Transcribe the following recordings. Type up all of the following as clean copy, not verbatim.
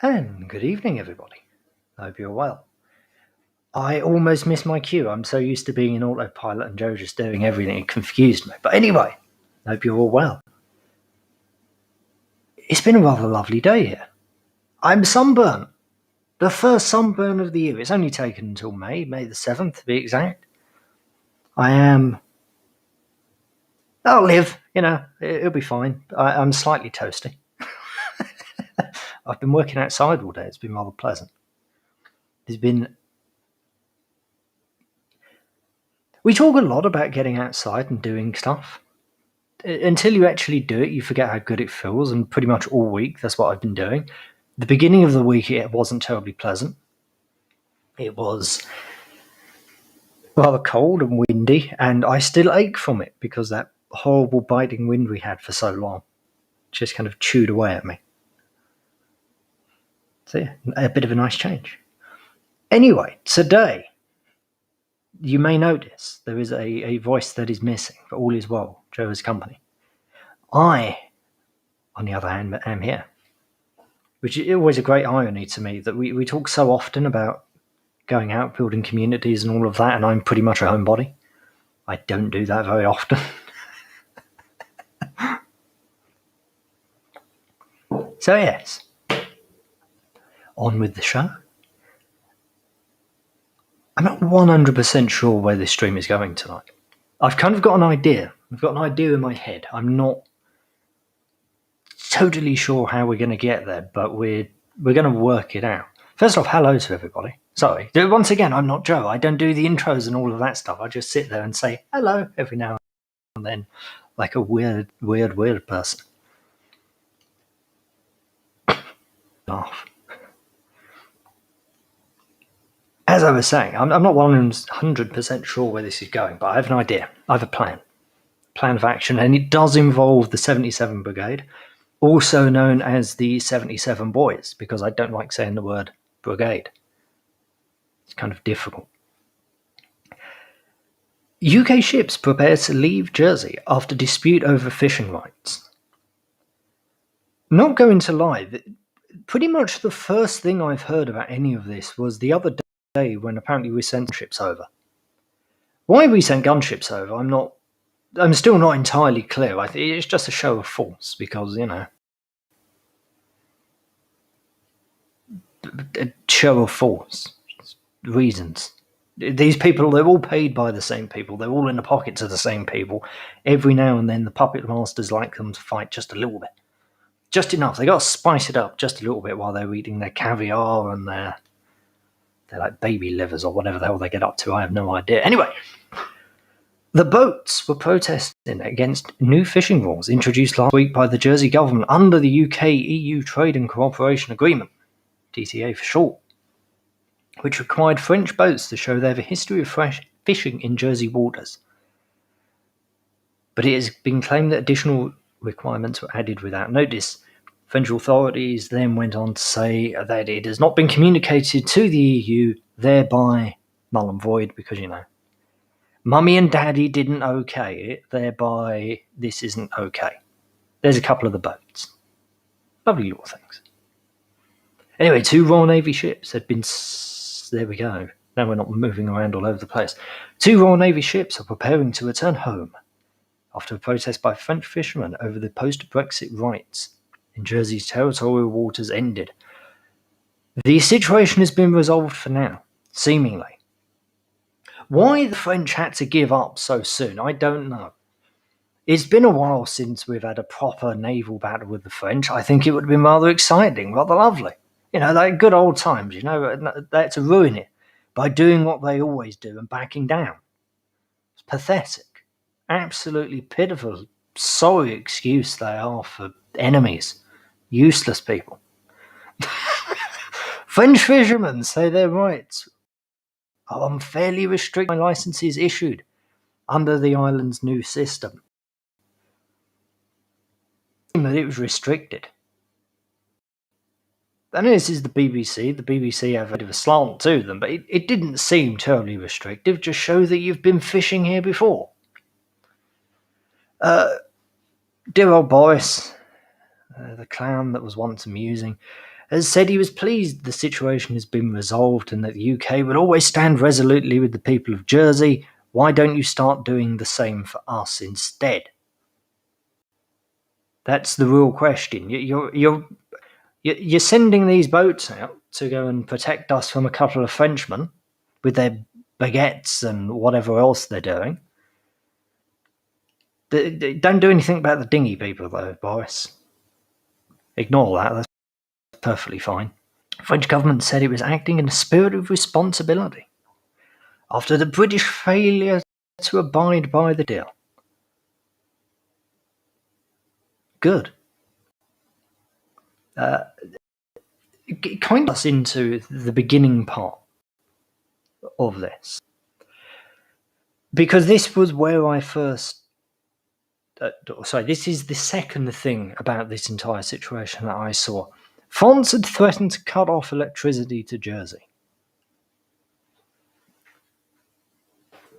And good evening, everybody. I hope you're well. I almost missed my cue. I'm so used to being in autopilot and Joe just doing everything. It confused me. But anyway, I hope you're all well. It's been a rather lovely day here. I'm sunburnt. The first sunburn of the year. It's only taken until May the 7th to be exact. I'll live, it'll be fine. I'm slightly toasty. I've been working outside all day. It's been rather pleasant. We talk a lot about getting outside and doing stuff. Until you actually do it, you forget how good it feels, and pretty much all week, that's what I've been doing. The beginning of the week, it wasn't terribly pleasant. It was rather cold and windy, and I still ache from it because that horrible biting wind we had for so long just kind of chewed away at me. So yeah, a bit of a nice change. Anyway, today, you may notice there is a voice that is missing, but all is well, Joe's company. I, on the other hand, am here. Which is always a great irony to me that we talk so often about going out, building communities and all of that, and I'm pretty much a homebody. I don't do that very often. So yes, on with the show. I'm not 100% sure where this stream is going tonight. I've kind of got an idea. I've got an idea in my head. I'm not totally sure how we're going to get there, but we're going to work it out. First off, hello to everybody. Sorry. Once again, I'm not Joe. I don't do the intros and all of that stuff. I just sit there and say hello every now and then, like a weird person. Laugh. As I was saying, I'm not 100% sure where this is going, but I have an idea. I have a plan of action, and it does involve the 77 Brigade, also known as the 77 Boys, because I don't like saying the word brigade. It's kind of difficult. UK ships prepare to leave Jersey after dispute over fishing rights. Not going to lie, pretty much the first thing I've heard about any of this was the other day when apparently we sent ships over. Why we sent gunships over, I'm still not entirely clear. I think it's just a show of force because, a show of force. Reasons. These people, they're all paid by the same people. They're all in the pockets of the same people. Every now and then the puppet masters like them to fight just a little bit. Just enough. They got to spice it up just a little bit while they're eating their caviar and their like baby livers or whatever the hell they get up to. I have no idea. Anyway, the boats were protesting against new fishing rules introduced last week by the Jersey government under the UK-EU Trade and Cooperation Agreement, TTA for short, which required French boats to show they have a history of fishing in Jersey waters. But it has been claimed that additional requirements were added without notice. French authorities then went on to say that it has not been communicated to the EU, thereby null and void, because, Mummy and Daddy didn't okay it, thereby this isn't okay. There's a couple of the boats. Lovely little things. Anyway, 2 Royal Navy ships had been... There we go. Now we're not moving around all over the place. 2 Royal Navy ships are preparing to return home after a protest by French fishermen over the post-Brexit rights in Jersey's territorial waters ended. The situation has been resolved for now, seemingly. Why the French had to give up so soon, I don't know. It's been a while since we've had a proper naval battle with the French. I think it would have been rather exciting, rather lovely. Like good old times, they had to ruin it by doing what they always do and backing down. It's pathetic. Absolutely pitiful, sorry excuse they are for enemies. Useless people. French fishermen say their rights are unfairly restricted by licenses issued under the island's new system. That it was restricted. I know this is the BBC. The BBC have a bit of a slant to them, but it didn't seem terribly restrictive. Just show that you've been fishing here before. Dear old Boris, the clown that was once amusing, has said he was pleased the situation has been resolved and that the UK will always stand resolutely with the people of Jersey. Why don't you start doing the same for us instead? That's the real question. You're sending these boats out to go and protect us from a couple of Frenchmen with their baguettes and whatever else they're doing. Don't do anything about the dinghy people, though, Boris. Ignore that. That's perfectly fine. The French government said it was acting in a spirit of responsibility after the British failure to abide by the deal. Good. It kind of us into the beginning part of this, because this was where I first. This is the second thing about this entire situation that I saw. France had threatened to cut off electricity to Jersey.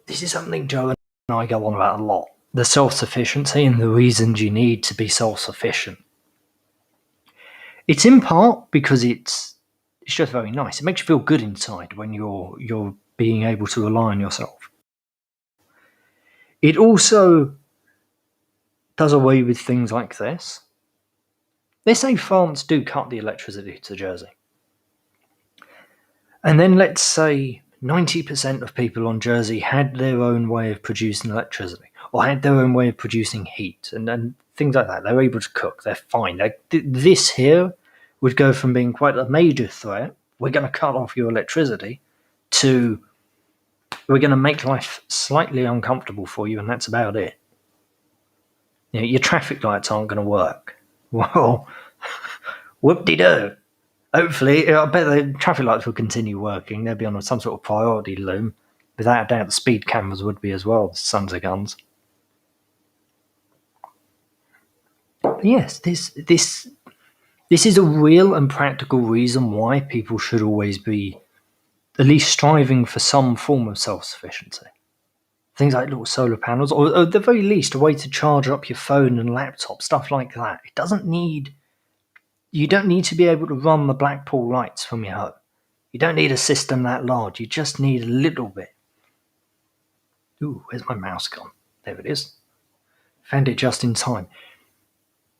This is something Joe and I go on about a lot. The self-sufficiency and the reasons you need to be self-sufficient. It's in part because it's just very nice. It makes you feel good inside when you're being able to rely on yourself. It also does away with things like this. Let's say France do cut the electricity to Jersey. And then let's say 90% of people on Jersey had their own way of producing electricity, or had their own way of producing heat, and things like that. They're able to cook. They're fine. This here would go from being quite a major threat, we're going to cut off your electricity, to we're going to make life slightly uncomfortable for you, and that's about it. You know, your traffic lights aren't going to work. Well, whoop-de-doo. Hopefully, I bet the traffic lights will continue working. They'll be on some sort of priority loom. Without a doubt, the speed cameras would be as well, the sons of guns. But yes, this is a real and practical reason why people should always be at least striving for some form of self-sufficiency. Things like little solar panels, or at the very least, a way to charge up your phone and laptop, stuff like that. You don't need to be able to run the Blackpool lights from your home. You don't need a system that large. You just need a little bit. Ooh, where's my mouse gone? There it is. Found it just in time.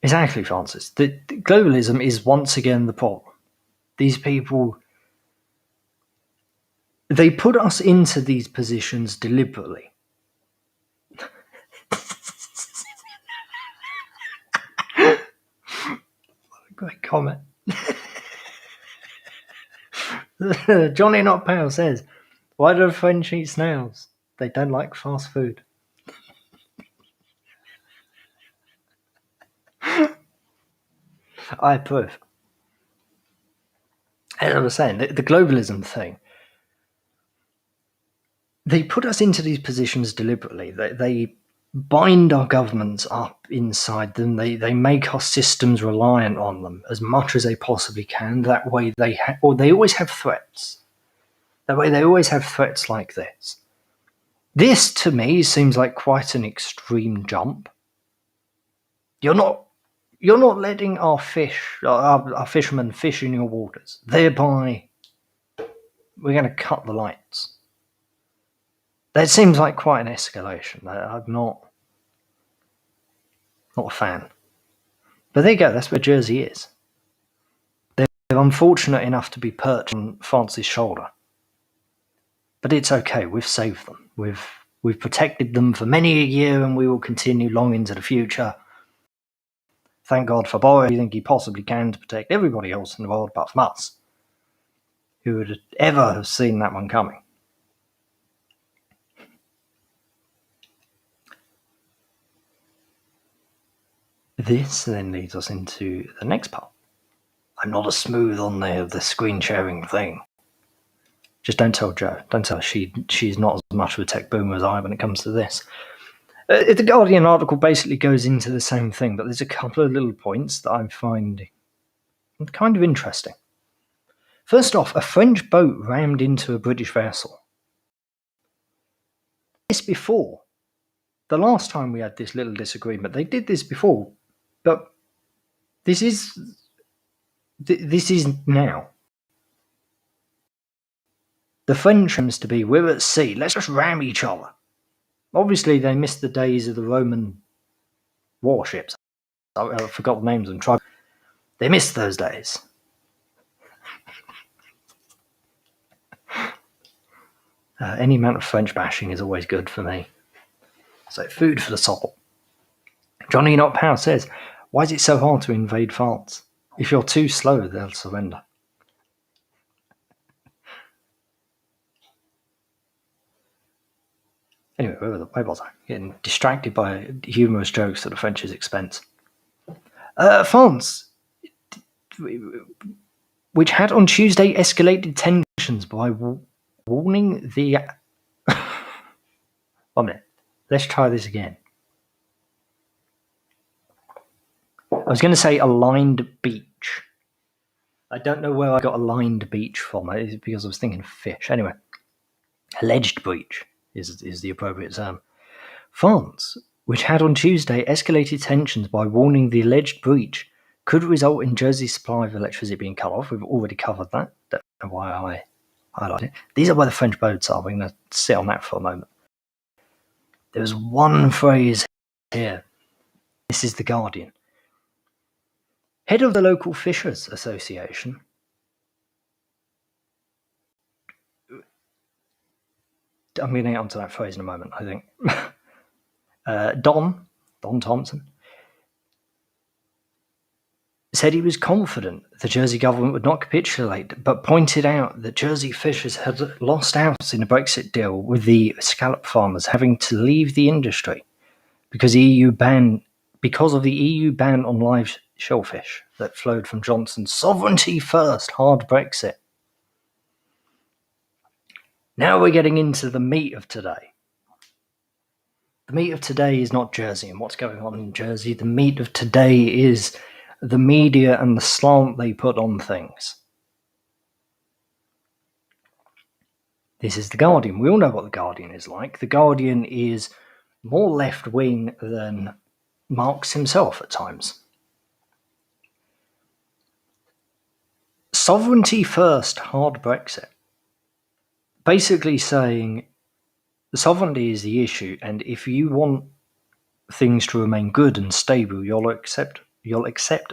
Exactly, Francis. The globalism is once again the problem. These people, they put us into these positions deliberately. Great comment. Johnny Not Pale says, why do the French eat snails? They don't like fast food. I approve. As I was saying, the globalism thing, they put us into these positions deliberately. They bind our governments up inside them. They make our systems reliant on them as much as they possibly can. That way they always have threats. That way they always have threats like this. This, to me, seems like quite an extreme jump. You're not letting our fishermen fish in your waters. Thereby, we're going to cut the lights. That seems like quite an escalation. I'm not a fan. But there you go, that's where Jersey is. They're unfortunate enough to be perched on France's shoulder. But it's okay, we've saved them. We've protected them for many a year, and we will continue long into the future. Thank God for Boris. I think he possibly can to protect everybody else in the world apart from us. Who would ever have seen that one coming? This then leads us into the next part. I'm not as smooth on the screen sharing thing. Just don't tell Jo. Don't tell her she's not as much of a tech boomer as I when it comes to this. The Guardian article basically goes into the same thing, but there's a couple of little points that I find kind of interesting. First off, a French boat rammed into a British vessel. This before. The last time we had this little disagreement, they did this before. But this is This is now. The French seems to be, we're at sea, let's just ram each other. Obviously, they missed the days of the Roman warships. I forgot the names of them. They missed those days. Any amount of French bashing is always good for me. So, food for the soul. Johnny Not Power says, why is it so hard to invade France? If you're too slow, they'll surrender. Anyway, where was I? Getting distracted by humorous jokes at the French's expense. France, which had on Tuesday escalated tensions by warning the... 1 minute. Let's try this again. I was going to say aligned beach. I don't know where I got aligned beach from. It's because I was thinking fish. Anyway, alleged breach is the appropriate term. France, which had on Tuesday escalated tensions by warning the alleged breach could result in Jersey's supply of electricity being cut off. We've already covered that. Don't know why I highlight it. These are where the French boats are. We're going to sit on that for a moment. There's one phrase here. This is The Guardian. Head of the local Fishers Association. I'm going to get onto that phrase in a moment, I think. Don Thompson, said he was confident the Jersey government would not capitulate, but pointed out that Jersey fishers had lost out in a Brexit deal, with the scallop farmers having to leave the industry because of the EU ban on live shellfish that flowed from Johnson's sovereignty first hard Brexit. Now we're getting into the meat of today. The meat of today is not Jersey and what's going on in Jersey. The meat of today is the media and the slant they put on things. This is The Guardian. We all know what The Guardian is like. The Guardian is more left-wing than Marx himself at times. Sovereignty first, hard Brexit. Basically saying sovereignty is the issue, and if you want things to remain good and stable, you'll accept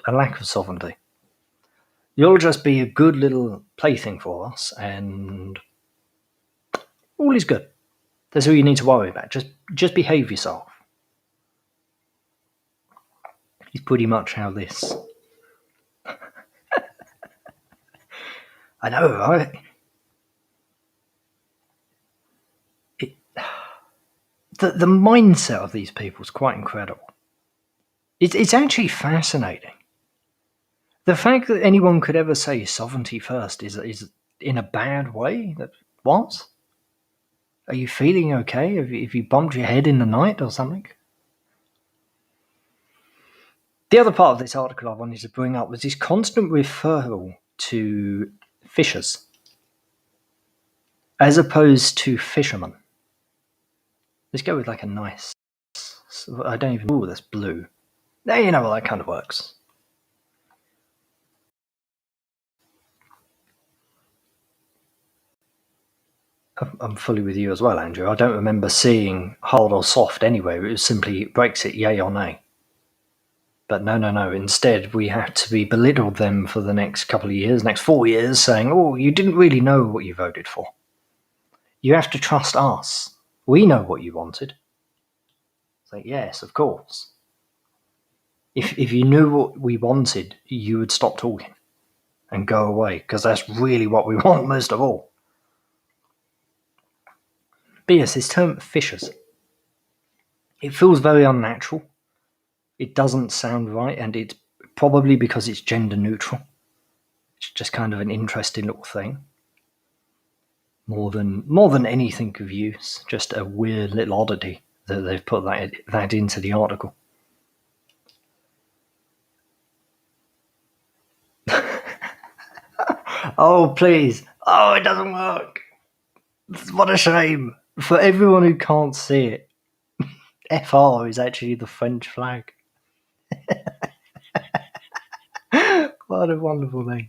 a lack of sovereignty. You'll just be a good little plaything for us, and all is good. That's all you need to worry about. Just behave yourself. It's pretty much how this... I know, right? The mindset of these people is quite incredible. It's actually fascinating. The fact that anyone could ever say sovereignty first is in a bad way. What? Are you feeling okay? Have you bumped your head in the night or something? The other part of this article I wanted to bring up was this constant referral to fishers as opposed to fishermen. Let's go with like a nice... I don't even... Ooh, that's blue. Now you know how that kind of works. I'm fully with you as well, Andrew. I don't remember seeing hard or soft anywhere. It was simply Brexit, yay or nay. But no. Instead, we had to be belittled them for the next couple of years, next 4 years, saying, oh, you didn't really know what you voted for. You have to trust us. We know what you wanted. It's like, yes, of course. If you knew what we wanted, you would stop talking and go away, because that's really what we want most of all. But yes, this term fishers, it feels very unnatural. It doesn't sound right, and it's probably because it's gender neutral. It's just kind of an interesting little thing. More than anything of use, just a weird little oddity that they've put that into the article. Oh, please. Oh, it doesn't work. What a shame. For everyone who can't see it, FR is actually the French flag. What a wonderful thing.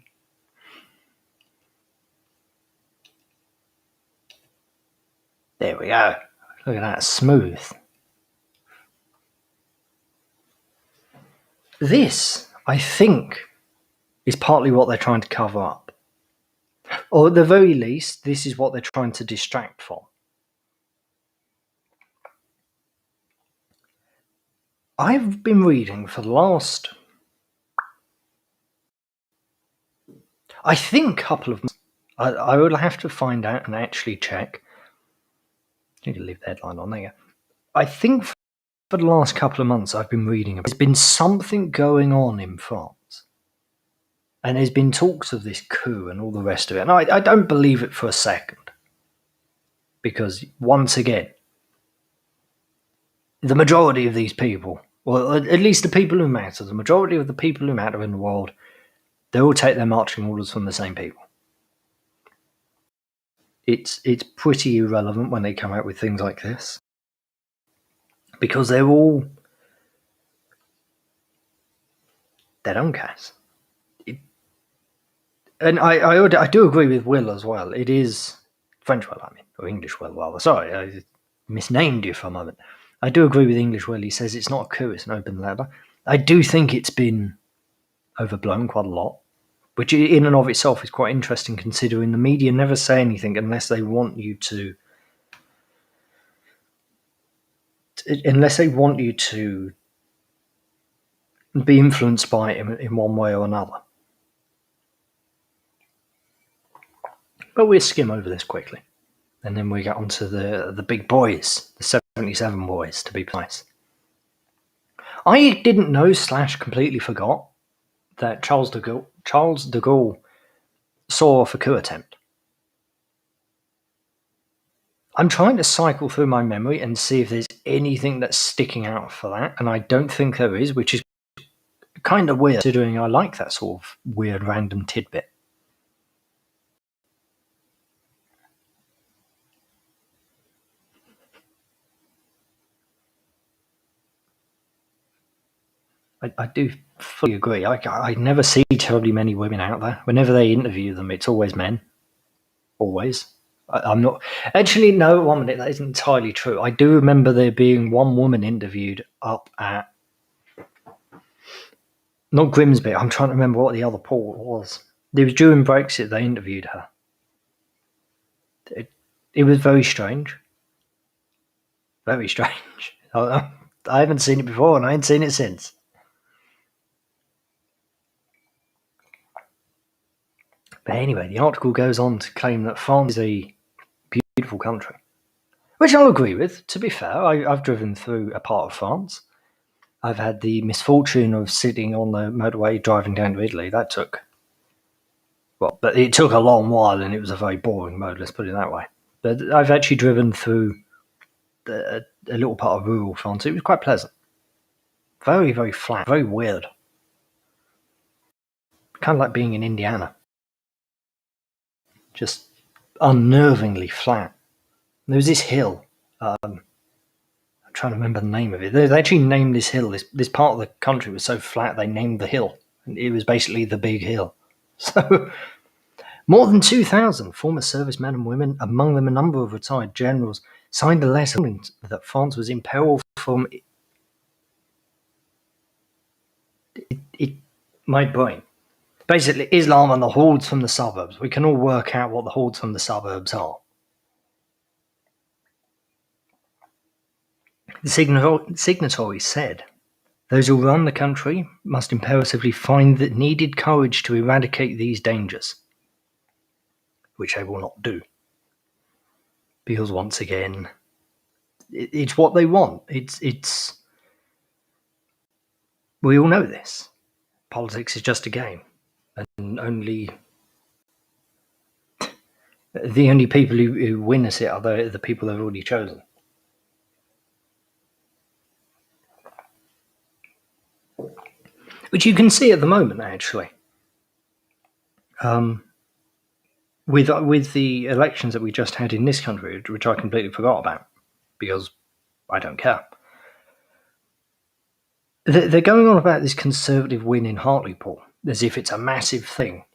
There we go. Look at that, smooth. This, I think, is partly what they're trying to cover up. Or at the very least, this is what they're trying to distract from. I've been reading for the last, I think, couple of months. I will have to find out and actually check. I need to leave the headline on there. I think for the last couple of months I've been reading about, there's been something going on in France. And there's been talks of this coup and all the rest of it. And I don't believe it for a second. Because, once again, the majority of these people, or at least the people who matter, the majority of the people who matter in the world, they all take their marching orders from the same people. It's pretty irrelevant when they come out with things like this. Because they're all... they don't care. And I do agree with Will as well. It is... French Will, I mean. Or English Will, rather. Sorry, I misnamed you for a moment. I do agree with English Will. He says it's not a coup, it's an open letter. I do think it's been overblown quite a lot, which in and of itself is quite interesting, considering the media never say anything unless they want you to... unless they want you to be influenced by it in one way or another. But we'll skim over this quickly. And then we get on to the big boys, the 77 boys, to be precise. I didn't know / completely forgot that Charles de Gaulle saw off a coup attempt. I'm trying to cycle through my memory and see if there's anything that's sticking out for that, and I don't think there is, which is kind of weird, considering I like that sort of weird random tidbit. I do fully agree. I never see terribly many women out there. Whenever they interview them, it's always men. Always. I'm not... Actually, no, 1 minute, that isn't entirely true. I do remember there being one woman interviewed up at... not Grimsby, I'm trying to remember what the other port was. It was during Brexit they interviewed her. It was very strange. Very strange. I haven't seen it before and I ain't seen it since. But anyway, the article goes on to claim that France is a beautiful country. Which I'll agree with, to be fair. I've driven through a part of France. I've had the misfortune of sitting on the motorway driving down to Italy. That took... well, but it took a long while and it was a very boring road, let's put it that way. But I've actually driven through a little part of rural France. It was quite pleasant. Very, very flat. Very weird. Kind of like being in Indiana. Just unnervingly flat. There was this hill. I'm trying to remember the name of it. They actually named this hill. This part of the country was so flat they named the hill. It was basically the Big Hill. So, more than 2,000 former servicemen and women, among them a number of retired generals, signed a letter that France was in peril from... my brain. Basically, Islam and the hordes from the suburbs. We can all work out what the hordes from the suburbs are. The signatories said, those who run the country must imperatively find the needed courage to eradicate these dangers, which they will not do. Because once again, it's what they want. It's we all know this. Politics is just a game. And the only people who win at it are the people they've already chosen. Which you can see at the moment, actually. With the elections that we just had in this country, which I completely forgot about, because I don't care. They're going on about this Conservative win in Hartlepool. as if it's a massive thing.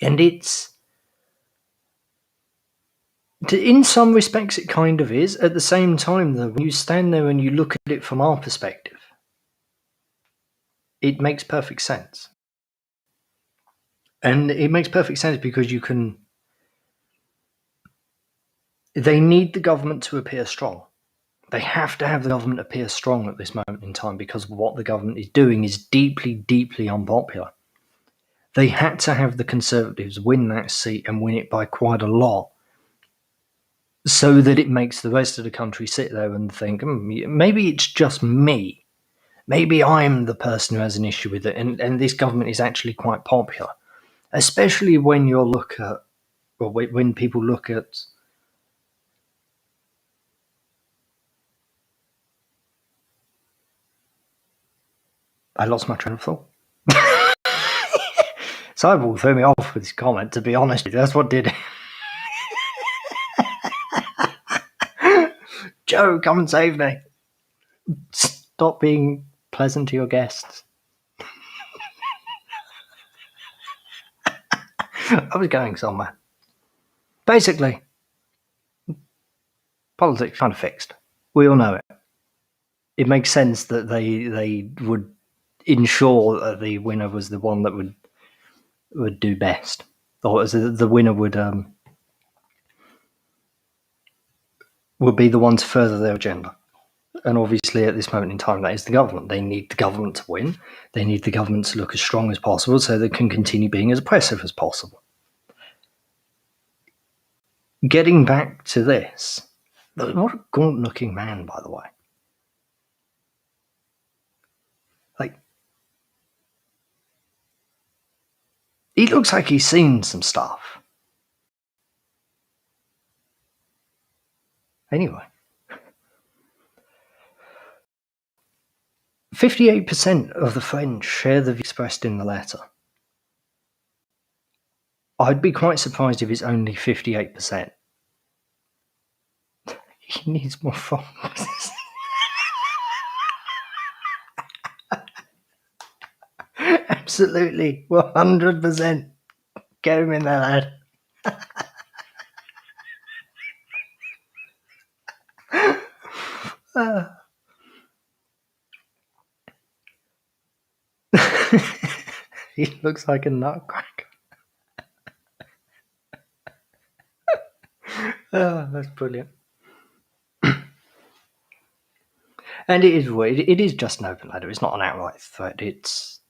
And it's, in some respects, it kind of is. At the same time, though, when you stand there and you look at it from our perspective, it makes perfect sense. And it makes perfect sense because they need the government to appear strong. They have to have the government appear strong at this moment in time because what the government is doing is deeply, deeply unpopular. They had to have the Conservatives win that seat and win it by quite a lot so that it makes the rest of the country sit there and think, maybe it's just me. Maybe I'm the person who has an issue with it, and this government is actually quite popular. Especially when when people look at. I lost my train of thought. Cyborg threw me off with his comment, to be honest. That's what did it. Joe, come and save me. Stop being pleasant to your guests. I was going somewhere. Basically, politics kind of fixed. We all know it. It makes sense that they would ensure that the winner was the one that would do best, or as the winner would be the one to further their agenda. And obviously, at this moment in time, that is the government. They need the government to win. They need the government to look as strong as possible so they can continue being as oppressive as possible. Getting back to this, what a gaunt-looking man, by the way. Like, he looks like he's seen some stuff. Anyway. 58% of the French share the view expressed in the letter. I'd be quite surprised if it's only 58%. He needs more followers. Absolutely, 100%. Get him in there, lad. He looks like a nutcracker. Oh, that's brilliant. And it is just an open letter. It's not an outright threat. It's,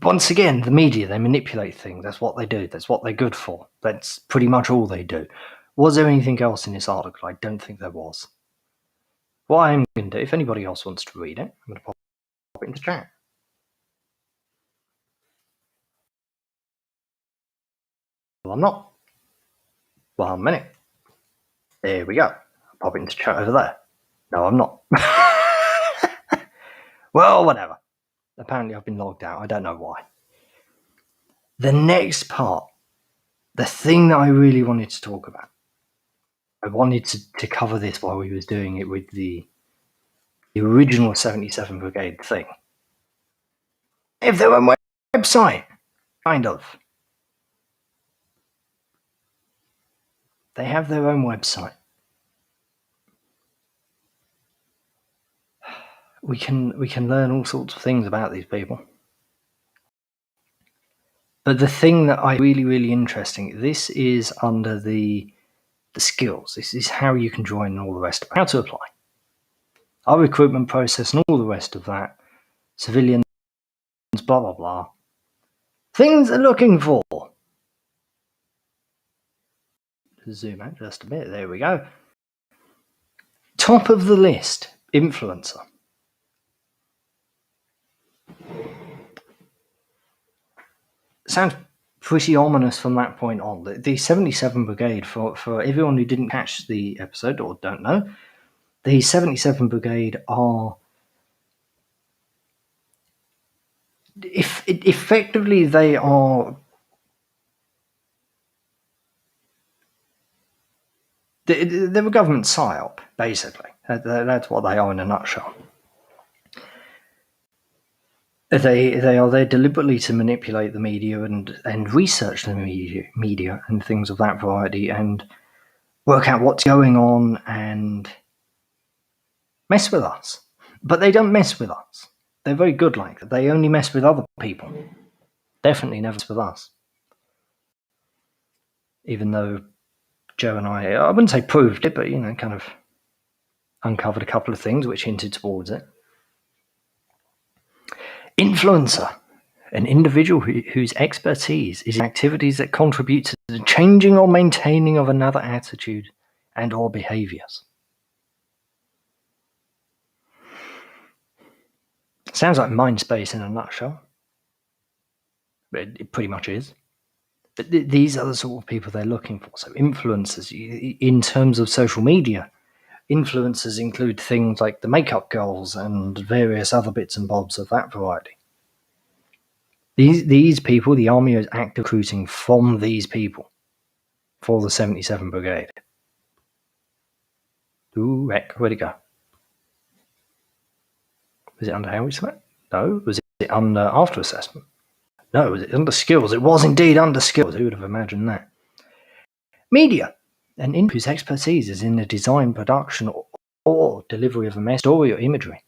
once again, the media, they manipulate things. That's what they do. That's what they're good for. That's pretty much all they do. Was there anything else in this article? I don't think there was. What I'm going to do, if anybody else wants to read it, I'm going to pop it into chat. Well, I'm not. 1 minute. There we go. I'll pop it into chat over there. No, I'm not. Well, whatever. Apparently I've been logged out. I don't know why. The next part, the thing that I really wanted to talk about, I wanted to cover this while we was doing it with the original 77 Brigade thing. They have their own website, kind of. They have their own website. We can learn all sorts of things about these people. But the thing that I really, really interesting, this is under the skills. This is how you can join and all the rest of it. How to apply. Our recruitment process and all the rest of that. Civilians, blah, blah, blah. Things they're looking for. Zoom out just a bit. There we go. Top of the list, influencer. Sounds pretty ominous from that point on. The 77 Brigade, for everyone who didn't catch the episode or don't know, the 77 Brigade are effectively they are they're a government psyop, basically. That's what they are in a nutshell. They are there deliberately to manipulate the media and research the media and things of that variety and work out what's going on and mess with us. But they don't mess with us. They're very good like that. They only mess with other people. Definitely never mess with us. Even though Joe and I wouldn't say proved it, but, kind of uncovered a couple of things which hinted towards it. Influencer, an individual whose expertise is in activities that contribute to the changing or maintaining of another attitude and or behaviors. Sounds like Mindspace in a nutshell. It pretty much is. But these are the sort of people they're looking for. So influencers, in terms of social media, influencers include things like the makeup girls and various other bits and bobs of that variety. These people, the army is active recruiting from these people for the 77 Brigade. Ooh, heck, where'd it go? Was it under how we select? No. Was it under after assessment? No. Was it under skills? It was indeed under skills. Who would have imagined that? Media, an individual whose expertise is in the design, production, or delivery of a message, story, or imagery.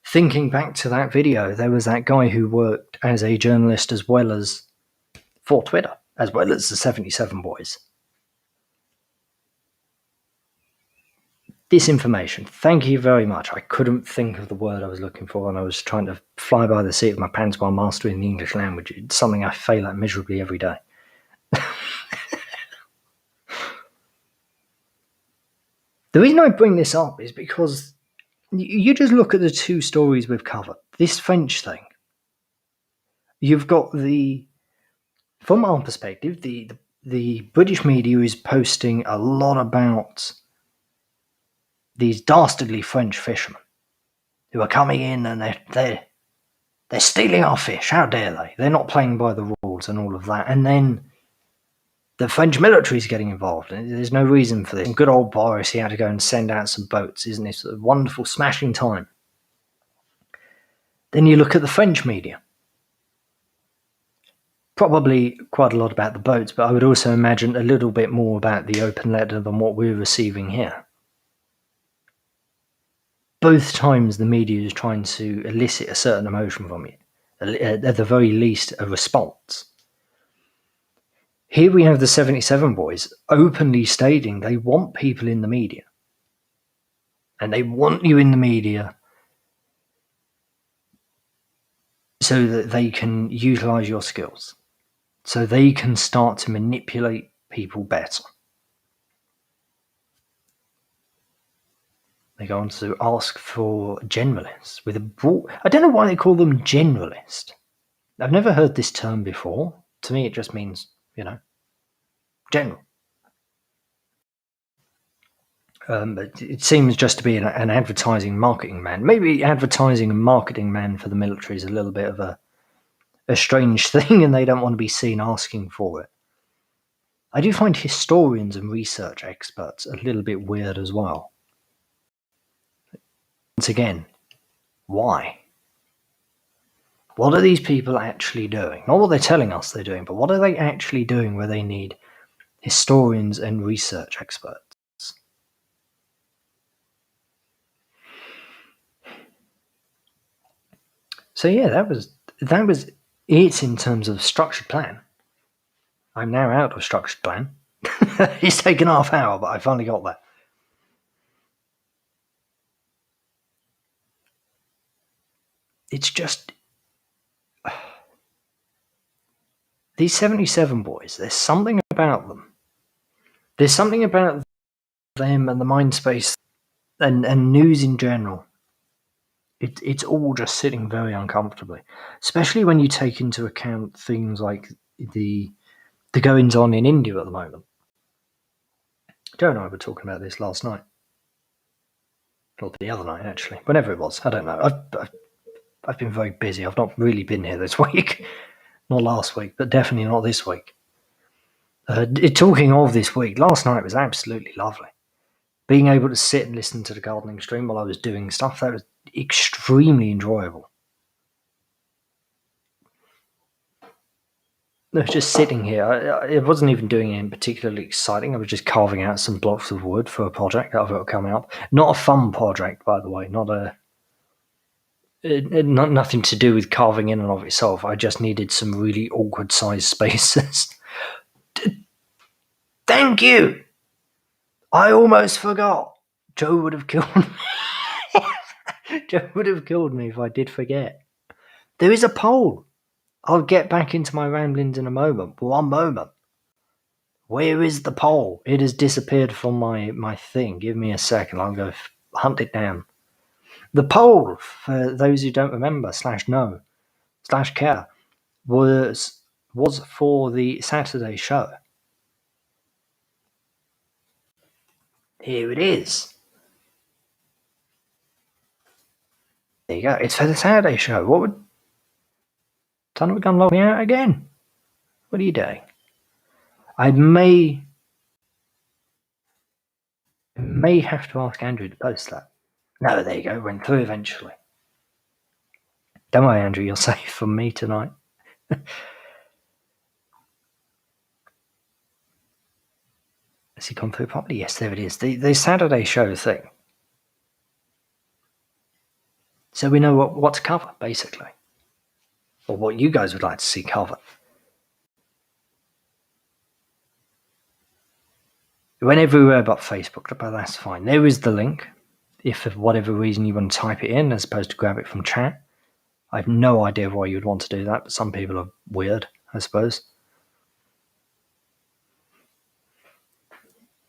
Thinking back to that video, there was that guy who worked as a journalist as well as for Twitter, as well as the 77 Boys. Disinformation. Thank you very much. I couldn't think of the word I was looking for, and I was trying to fly by the seat of my pants while mastering the English language. It's something I fail at miserably every day. The reason I bring this up is because you just look at the two stories we've covered. This French thing. You've got from our perspective, the British media is posting a lot about these dastardly French fishermen who are coming in and they're stealing our fish. How dare they? They're not playing by the rules and all of that. And then the French military is getting involved. And there's no reason for this. And good old Boris, he had to go and send out some boats. Isn't it a wonderful, smashing time? Then you look at the French media. Probably quite a lot about the boats, but I would also imagine a little bit more about the open letter than what we're receiving here. Both times the media is trying to elicit a certain emotion from you, at the very least a response. Here we have the 77 Boys openly stating they want people in the media. And they want you in the media so that they can utilize your skills, so they can start to manipulate people better. They go on to ask for generalists with a broad... I don't know why they call them generalist. I've never heard this term before. To me, it just means, general. But it seems just to be an advertising marketing man. Maybe advertising and marketing man for the military is a little bit of a strange thing, and they don't want to be seen asking for it. I do find historians and research experts a little bit weird as well. Once again, why? What are these people actually doing? Not what they're telling us they're doing, but what are they actually doing where they need historians and research experts? So yeah, that was it in terms of structured plan. I'm now out of structured plan. It's taken half hour, but I finally got there. It's just these 77 Boys, there's something about them. There's something about them and the mind space and news in general. It's all just sitting very uncomfortably, especially when you take into account things like the goings on in India at the moment. Joe and I were talking about this last night. Or the other night, actually. Whenever it was. I don't know. I've been very busy. I've not really been here this week. Not last week, but definitely not this week. Talking of this week, last night was absolutely lovely. Being able to sit and listen to the gardening stream while I was doing stuff, that was extremely enjoyable. I was just sitting here. I wasn't even doing anything particularly exciting. I was just carving out some blocks of wood for a project that I've got coming up. Not a fun project, by the way. Nothing to do with carving in and of itself. I just needed some really awkward sized spaces. Thank you. I almost forgot. Joe would have killed me. Joe would have killed me if I did forget. There is a poll. I'll get back into my ramblings in a moment. One moment. Where is the poll? It has disappeared from my thing. Give me a second. I'll go hunt it down. The poll, for those who don't remember, /know/care, was for the Saturday show. Here it is. There you go. It's for the Saturday show. What would... Son of a gun, log me out again. What are you doing? I may have to ask Andrew to post that. No, there you go. Went through eventually. Don't worry, Andrew. You're safe from me tonight. Has he gone through properly? Yes, there it is. The Saturday show thing. So we know what to cover, basically. Or what you guys would like to see covered. It went everywhere but Facebook, but that's fine. There is the link. If for whatever reason you want to type it in as opposed to grab it from chat. I have no idea why you'd want to do that, but some people are weird, I suppose.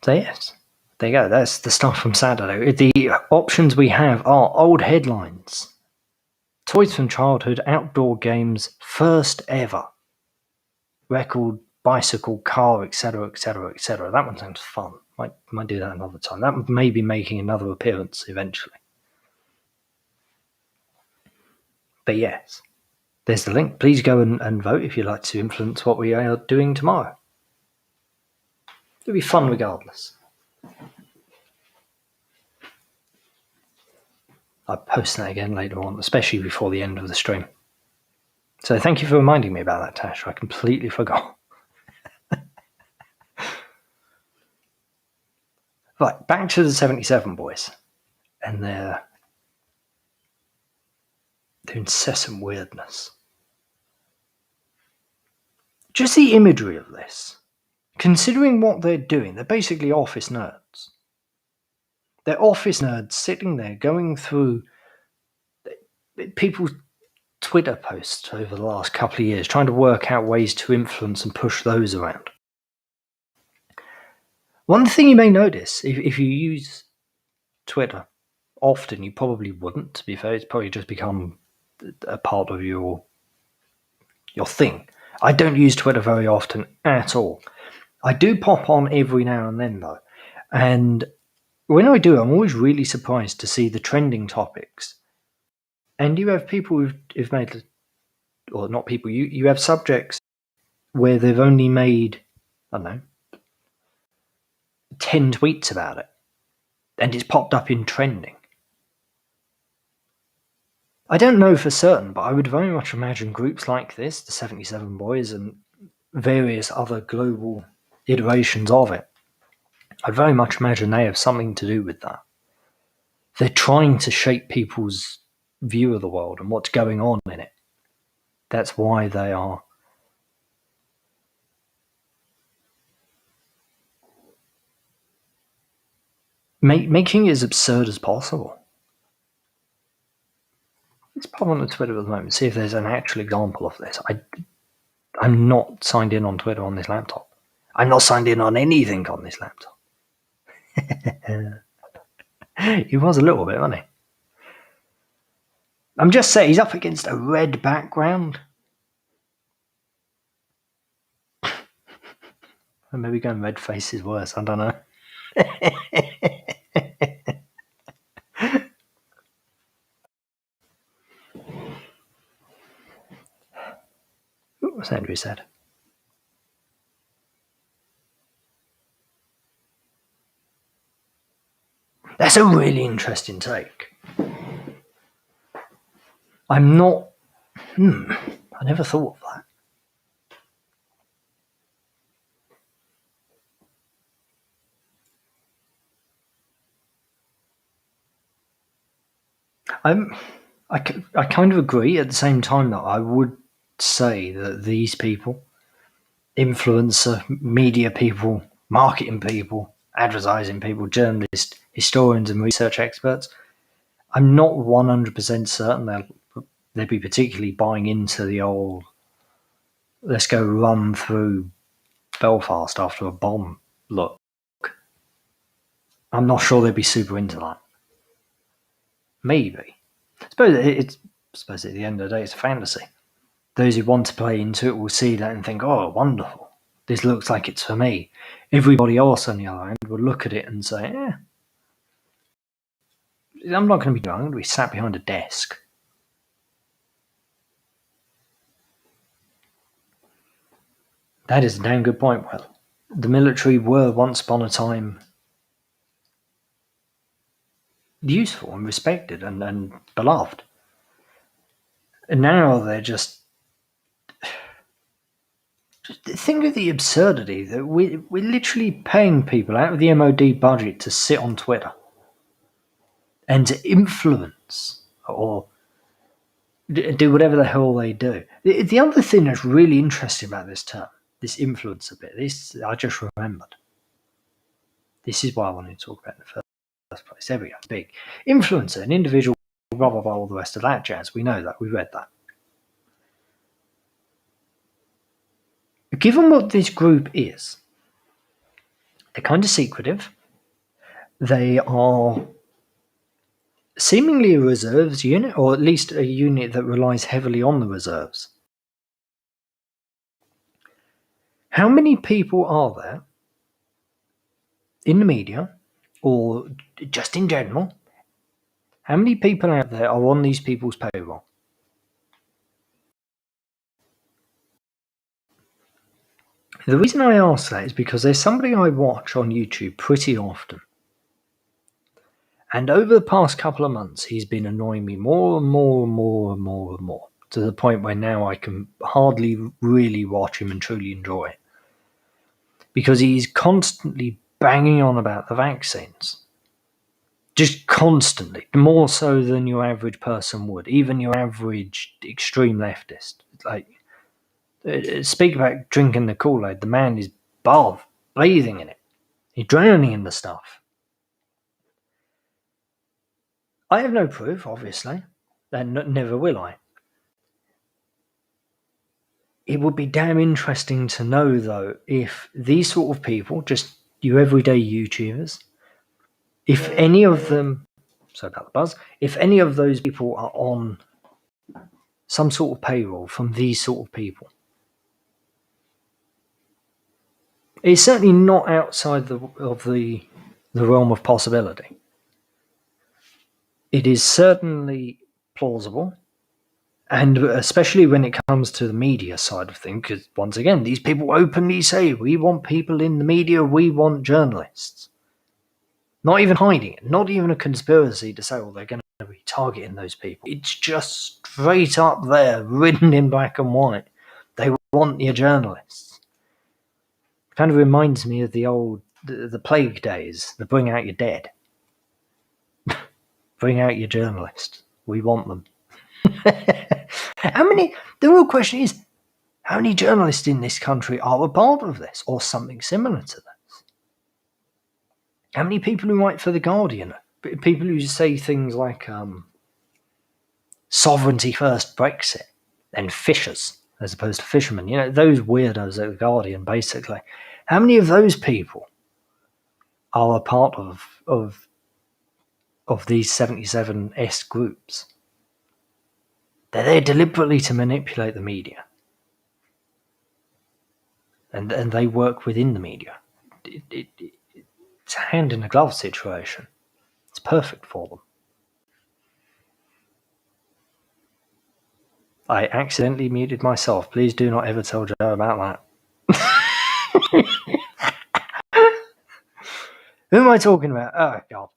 So yes, there you go. That's the stuff from Saturday. The options we have are old headlines, toys from childhood, outdoor games, first ever, record, bicycle, car, etc., etc., etc. That one sounds fun. Might do that another time. That may be making another appearance eventually. But yes, there's the link. Please go and vote if you'd like to influence what we are doing tomorrow. It'll be fun regardless. I'll post that again later on, especially before the end of the stream. So thank you for reminding me about that, Tash. I completely forgot. Right, back to the 77 boys and their incessant weirdness. Just the imagery of this. Considering what they're doing, they're basically office nerds. They're office nerds sitting there going through people's Twitter posts over the last couple of years, trying to work out ways to influence and push those around. One thing you may notice, if you use Twitter often, you probably wouldn't, to be fair. It's probably just become a part of your thing. I don't use Twitter very often at all. I do pop on every now and then, though. And when I do, I'm always really surprised to see the trending topics. And you have people who've made, or not people, you have subjects where they've only made, I don't know, 10 tweets about it. And it's popped up in trending. I don't know for certain, but I would very much imagine groups like this, the 77 Boys and various other global iterations of it, I'd very much imagine they have something to do with that. They're trying to shape people's view of the world and what's going on in it. That's why they are making it as absurd as possible. Let's pop on the Twitter at the moment, see if there's an actual example of this. I'm not signed in on Twitter on this laptop. I'm not signed in on anything on this laptop. He was a little bit, wasn't he? I'm just saying, he's up against a red background. Maybe going red face is worse, I don't know. What's Andrew said? That's a really interesting take. I'm not... I never thought of that. I'm, I kind of agree. At the same time, though, I would say that these people, influencer, media people, marketing people, advertising people, journalists, historians, and research experts, I'm not 100% certain they'd be particularly buying into the old let's go run through Belfast after a bomb look. I'm not sure they'd be super into that. Maybe. I suppose at the end of the day, it's a fantasy. Those who want to play into it will see that and think, oh, wonderful. This looks like it's for me. Everybody else on the other end will look at it and say, I'm not going to be doing it. I'm going to be sat behind a desk. That is a damn good point, Will. The military were once upon a time useful and respected and beloved. And now they're just think of the absurdity that we're literally paying people out of the MOD budget to sit on Twitter and to influence or do whatever the hell they do. The other thing that's really interesting about this term, this influencer bit, this I just remembered. This is why I wanted to talk about it in the first place. There we go. Big influencer, an individual, blah blah blah, all the rest of that jazz. We know that. We read that. Given what this group is, they're kind of secretive. They are seemingly a reserves unit, or at least a unit that relies heavily on the reserves. How many people are there in the media, or just in general? How many people out there are on these people's payroll? The reason I ask that is because there's somebody I watch on YouTube pretty often. And over the past couple of months, he's been annoying me more and more and more and more and more, to the point where now I can hardly really watch him and truly enjoy it. Because he's constantly banging on about the vaccines. Just constantly. More so than your average person would. Even your average extreme leftist. Like, speak about drinking the Kool-Aid. The man is bathing in it. He's drowning in the stuff. I have no proof, obviously, and never will I. It would be damn interesting to know, though, if these sort of people, just your everyday YouTubers, if any of them, sorry about the buzz, if any of those people are on some sort of payroll from these sort of people. It's certainly not outside of the realm of possibility. It is certainly plausible, and especially when it comes to the media side of things, because once again, these people openly say, we want people in the media, we want journalists. Not even hiding it, not even a conspiracy to say, well, they're going to be targeting those people. It's just straight up there, written in black and white. They want your journalists. Kind of reminds me of the plague days, the bring out your dead. Bring out your journalists. We want them. The real question is, how many journalists in this country are a part of this or something similar to this? How many people who write for The Guardian? People who say things like sovereignty first Brexit and fishers as opposed to fishermen. You know, those weirdos at The Guardian, basically. How many of those people are a part of these 77S groups? They're there deliberately to manipulate the media. And they work within the media. It's a hand in a glove situation. It's perfect for them. I accidentally muted myself. Please do not ever tell Joe about that. Who am I talking about? Oh, God.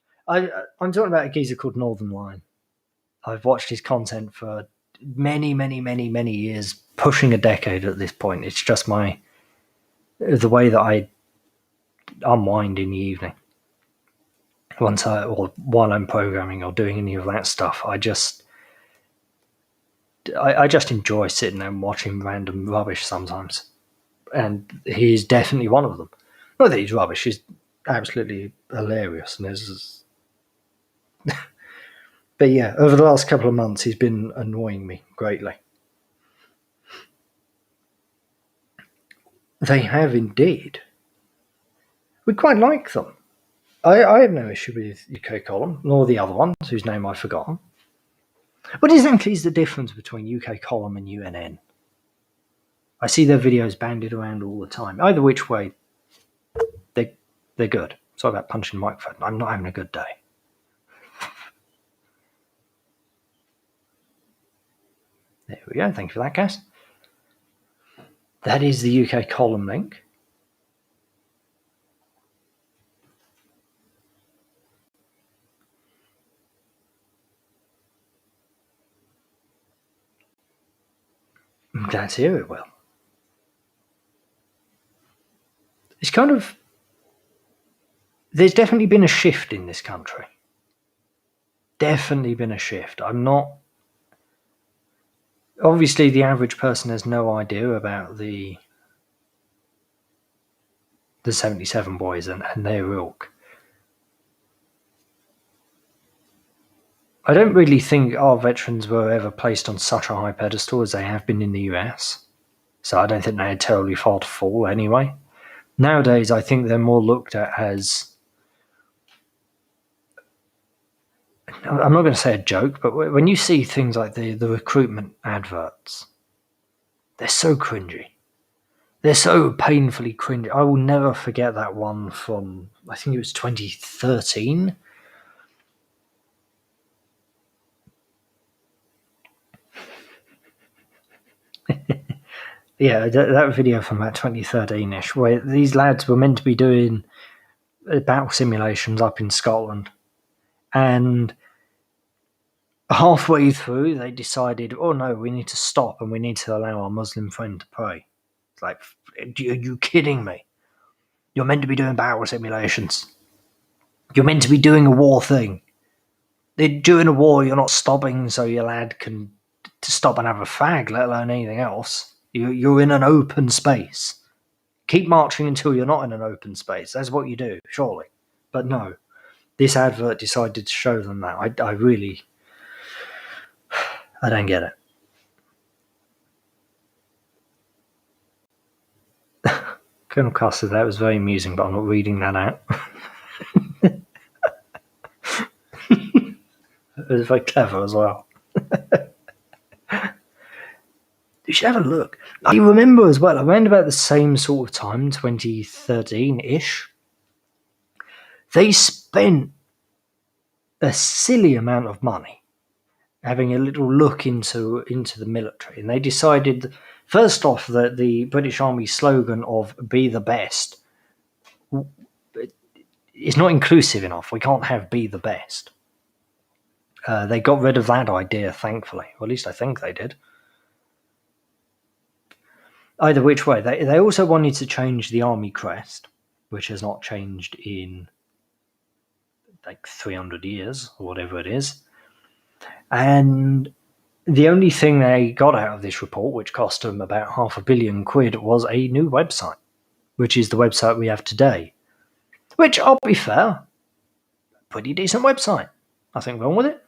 I'm talking about a geezer called Northern Lion. I've watched his content for many, many, many, many years, pushing a decade at this point. It's just the way that I unwind in the evening. or while I'm programming or doing any of that stuff, I just enjoy sitting there and watching random rubbish sometimes, and he's definitely one of them. Not that he's rubbish; he's absolutely hilarious, and but yeah, over the last couple of months, he's been annoying me greatly. They have indeed. We quite like them. I have no issue with UK Column, nor the other ones, whose name I've forgotten. What exactly is the difference between UK Column and UNN? I see their videos bandied around all the time. Either which way, they, they're good. Sorry about punching the microphone. I'm not having a good day. There we go. Thank you for that, Cass. That is the UK Column link. I'm glad to hear it will. It's kind of... There's definitely been a shift in this country. Definitely been a shift. I'm not... Obviously, the average person has no idea about the 77 boys and their ilk. I don't really think our veterans were ever placed on such a high pedestal as they have been in the US. So I don't think they had terribly far to fall anyway. Nowadays, I think they're more looked at as... I'm not going to say a joke, but when you see things like the recruitment adverts, they're so cringy. They're so painfully cringy. I will never forget that one from, I think it was 2013. Yeah, that video from about 2013-ish, where these lads were meant to be doing battle simulations up in Scotland. And halfway through, they decided, oh no, we need to stop and we need to allow our Muslim friend to pray. It's like, are you kidding me? You're meant to be doing battle simulations. You're meant to be doing a war thing. During a war, you're not stopping so your lad can to stop and have a fag, let alone anything else. You're in an open space. Keep marching until you're not in an open space. That's what you do, surely. But no, this advert decided to show them that. I really... I don't get it. Colonel Custer, that was very amusing, but I'm not reading that out. It was very clever as well. You should have a look. I remember as well, around about the same sort of time, 2013-ish, they spent a silly amount of money having a little look into the military. And they decided, first off, that the British Army slogan of "Be the best" is not inclusive enough. We can't have "Be the best." They got rid of that idea, thankfully. Or at least I think they did. Either which way, they also wanted to change the army crest, which has not changed in like 300 years or whatever it is. And the only thing they got out of this report, which cost them about £500 million, was a new website, which is the website we have today. Which, I'll be fair, pretty decent website. Nothing wrong with it.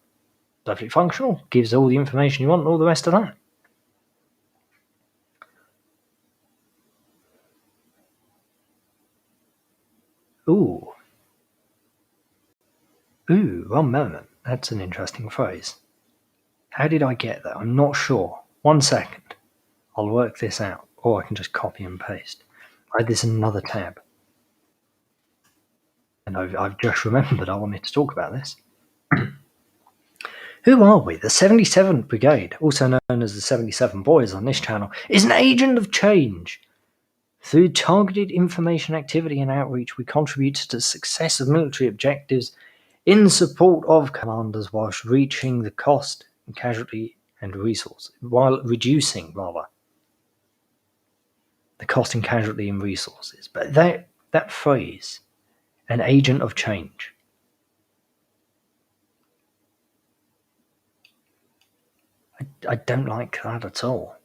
Perfectly functional. Gives all the information you want and all the rest of that. Ooh, 1 moment. That's an interesting phrase. How did I get that? I'm not sure. 1 second. I'll work this out. Or I can just copy and paste. I had this in another tab. And I've just remembered I wanted to talk about this. Who are we? The 77th Brigade, also known as the 77 Boys on this channel, is an agent of change. Through targeted information activity and outreach, we contribute to the success of military objectives in support of commanders whilst reaching the cost and casualty and resources, while reducing, rather, the cost and casualty and resources. But that phrase, an agent of change, I don't like that at all.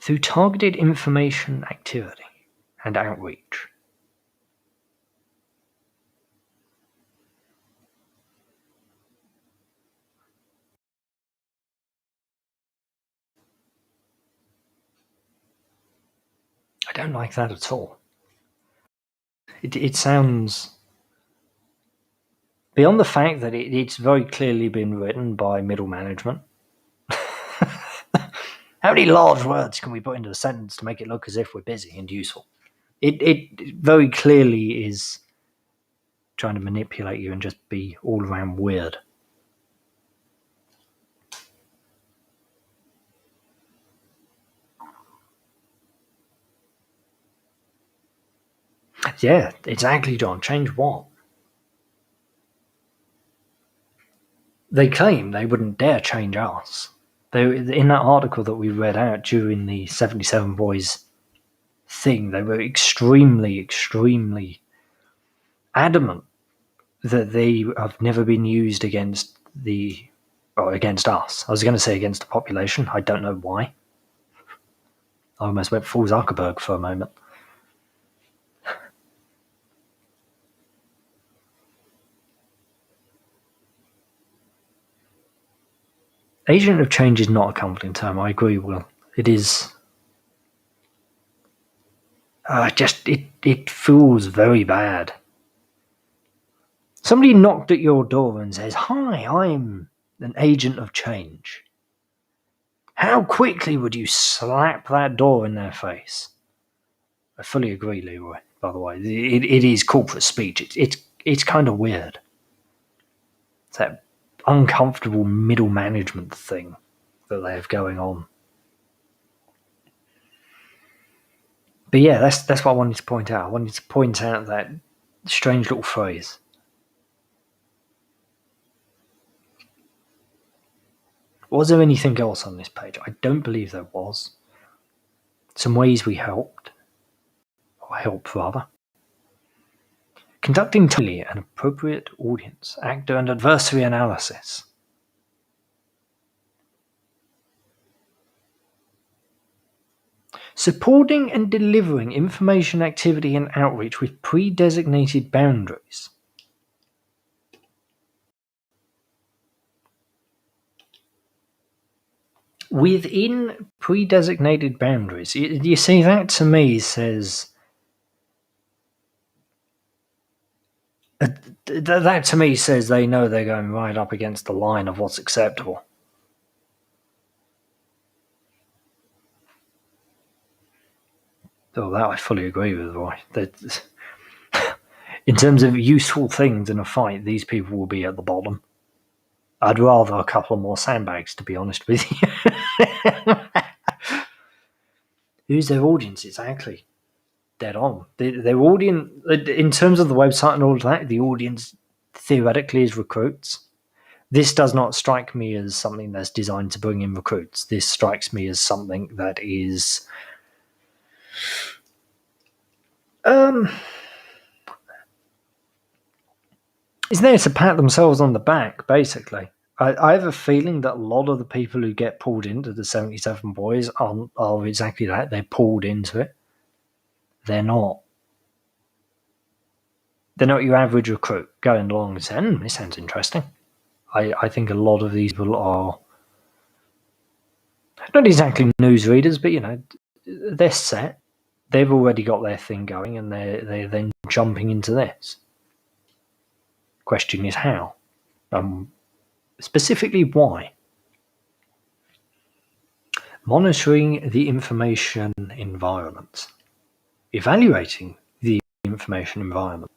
Through targeted information activity and outreach. I don't like that at all. It sounds, beyond the fact that it's very clearly been written by middle management. How many large words can we put into a sentence to make it look as if we're busy and useful? It very clearly is trying to manipulate you and just be all around weird. Yeah, exactly, John. Change what? They claim they wouldn't dare change us. In that article that we read out during the 77 Boys thing, they were extremely, extremely adamant that they have never been used against against us. I was going to say against the population. I don't know why. I almost went full Zuckerberg for a moment. Agent of change is not a comforting term. I agree, Will. It is. It feels very bad. Somebody knocked at your door and says, "Hi, I'm an agent of change." How quickly would you slap that door in their face? I fully agree, Leroy, by the way. It is corporate speech. It's kind of weird. It's that uncomfortable middle management thing that they have going on. But yeah, that's what I wanted to point out. I wanted to point out that strange little phrase. Was there anything else on this page? I don't believe there was. Some ways we helped, or help rather. Conducting timely and appropriate audience, actor and adversary analysis. Supporting and delivering information activity and outreach with pre-designated boundaries. Within pre-designated boundaries, you see, that to me says that to me says they know they're going right up against the line of what's acceptable. Oh, that I fully agree with, Roy. That in terms of useful things in a fight, these people will be at the bottom. I'd rather a couple more sandbags, to be honest with you. Who's their audience exactly? Dead on. Their audience, in terms of the website and all of that, the audience theoretically is recruits. This does not strike me as something that's designed to bring in recruits. This strikes me as something that is there to pat themselves on the back, basically. I have a feeling that a lot of the people who get pulled into the 77 Boys are exactly that. They're pulled into it. They're not your average recruit going along and saying, this sounds interesting. I think a lot of these people are not exactly newsreaders, but they're set. They've already got their thing going, and they're then jumping into this. Question is how? Specifically why? Monitoring the information environment. Evaluating the information environment.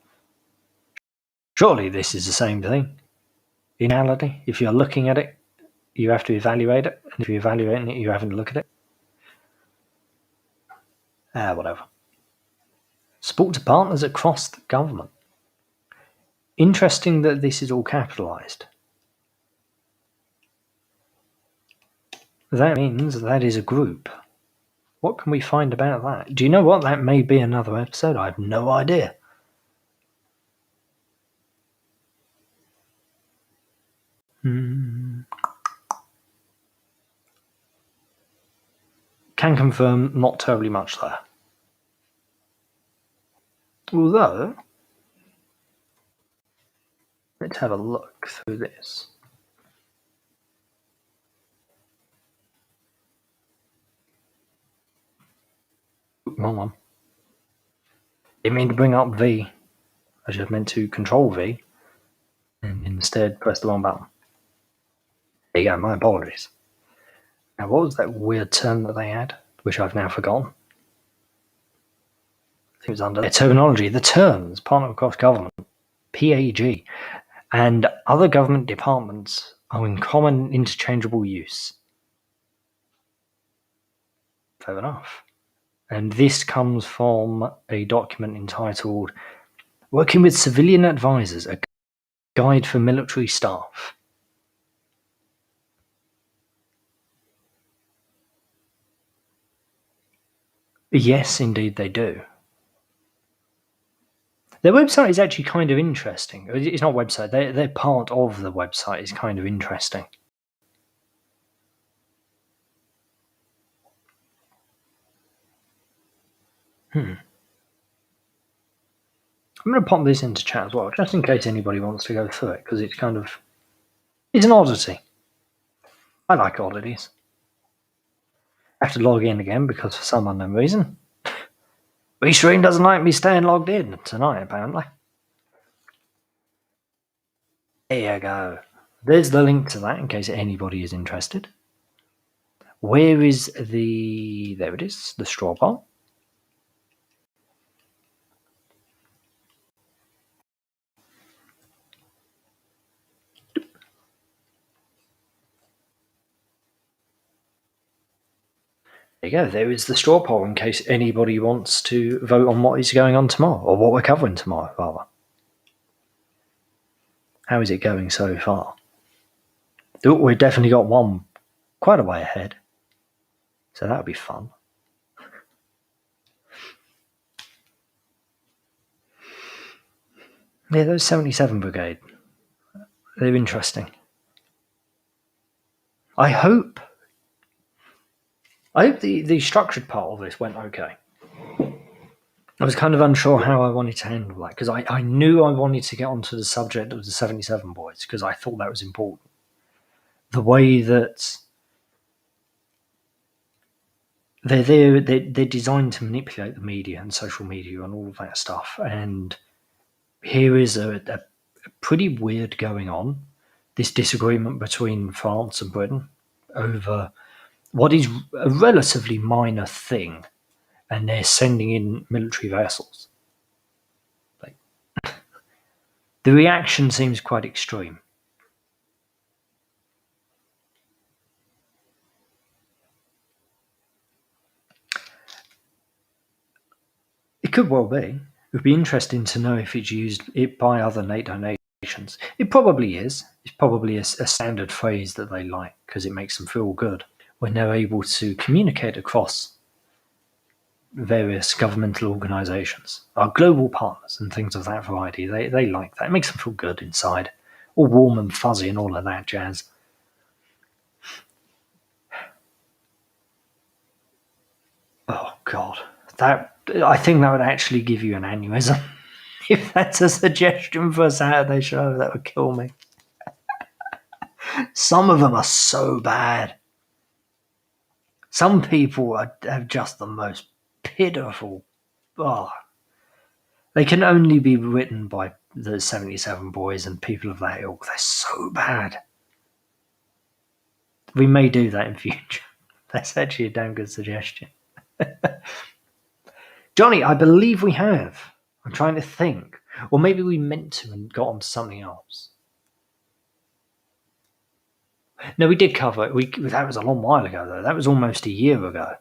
Surely this is the same thing. In reality, if you're looking at it, you have to evaluate it, and if you're evaluating it, you have to look at it. Whatever. Support to partners across the government. Interesting that this is all capitalised. That means that is a group. What can we find about that? Do you know what? That may be another episode. I have no idea. Can confirm not terribly much there. Although, let's have a look through this. Wrong one. Didn't mean to bring up V. I just meant to control V and instead press the wrong button. There you go, my apologies. Now, what was that weird term that they had, which I've now forgotten? I think it was under their terminology. The terms, partner across government, PAG, and other government departments are in common interchangeable use. Fair enough. And this comes from a document entitled Working with Civilian Advisors, a Guide for Military Staff. Yes, indeed they do. Their website is actually kind of interesting. It's not a website, their part of the website is kind of interesting. I'm going to pop this into chat as well, just in case anybody wants to go through it, because it's kind of... It's an oddity. I like oddities. I have to log in again because for some unknown reason. Restream doesn't like me staying logged in tonight, apparently. There you go. There's the link to that in case anybody is interested. Where is the... There it is, the straw poll. There you go, there is the straw poll in case anybody wants to vote on what is going on tomorrow, or what we're covering tomorrow, rather. How is it going so far? We've definitely got one quite a way ahead, so that'll be fun. Yeah, those 77 Brigade, they're interesting. I hope the structured part of this went okay. I was kind of unsure how I wanted to handle that, because I knew I wanted to get onto the subject of the 77 boys, because I thought that was important. The way that they're designed to manipulate the media and social media and all of that stuff, and here is a pretty weird going on, this disagreement between France and Britain over what is a relatively minor thing, and they're sending in military vessels. Like, the reaction seems quite extreme. It could well be. It would be interesting to know if it's used by other NATO nations. It probably is. It's probably a standard phrase that they like because it makes them feel good when they're able to communicate across various governmental organisations, our global partners and things of that variety. They like that. It makes them feel good inside, all warm and fuzzy and all of that jazz. Oh God, I think that would actually give you an aneurysm. If that's a suggestion for a Saturday show, that would kill me. Some of them are so bad. Some people have just the most pitiful. Oh, they can only be written by the 77 boys and people of that ilk. They're so bad. We may do that in future. That's actually a damn good suggestion. Johnny, I believe we have. I'm trying to think. Or maybe we meant to and got onto something else. No, we did cover it. That was a long while ago, though. That was almost a year ago.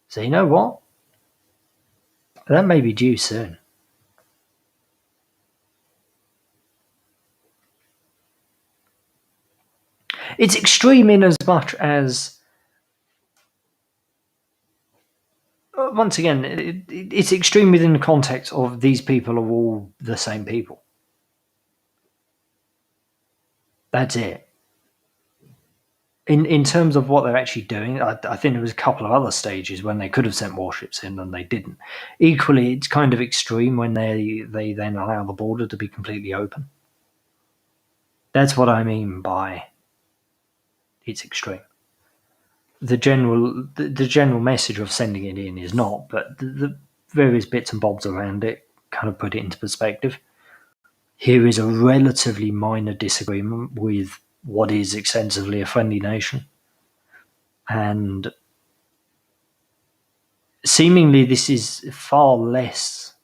So you know what? That may be due soon. It's extreme in as much as... Once again, it's extreme within the context of these people are all the same people. That's it. In terms of what they're actually doing, I think there was a couple of other stages when they could have sent warships in and they didn't. Equally, it's kind of extreme when they then allow the border to be completely open. That's what I mean by it's extreme. The general message of sending it in is not, but the various bits and bobs around it kind of put it into perspective. Here is a relatively minor disagreement with what is extensively a friendly nation. And seemingly this is far less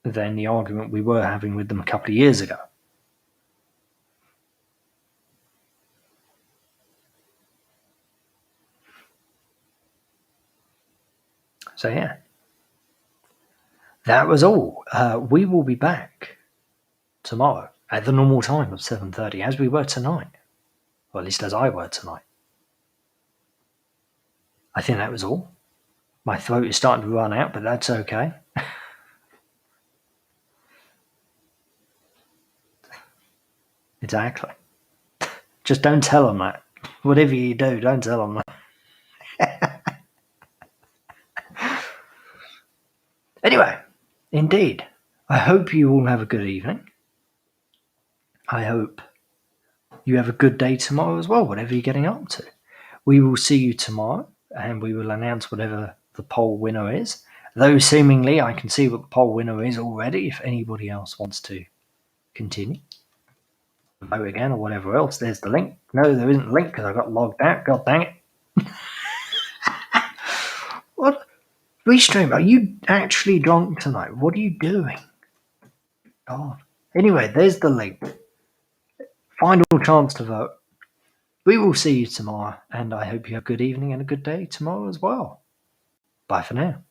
than the argument we were having with them a couple of years ago. So yeah, that was all. We will be back tomorrow at the normal time of 7:30, as we were tonight. Or at least as I were tonight. I think that was all. My throat is starting to run out, but that's okay. Exactly. Just don't tell them that. Whatever you do, don't tell them that. Anyway, indeed, I hope you all have a good evening. I hope you have a good day tomorrow as well, whatever you're getting up to. We will see you tomorrow, and we will announce whatever the poll winner is. Though seemingly I can see what the poll winner is already, if anybody else wants to continue. Vote again or whatever else, there's the link. No, there isn't a link because I got logged out. God dang it. What? Restream, are you actually drunk tonight? What are you doing? God. Anyway, there's the link. Final chance to vote. We will see you tomorrow, and I hope you have a good evening and a good day tomorrow as well. Bye for now.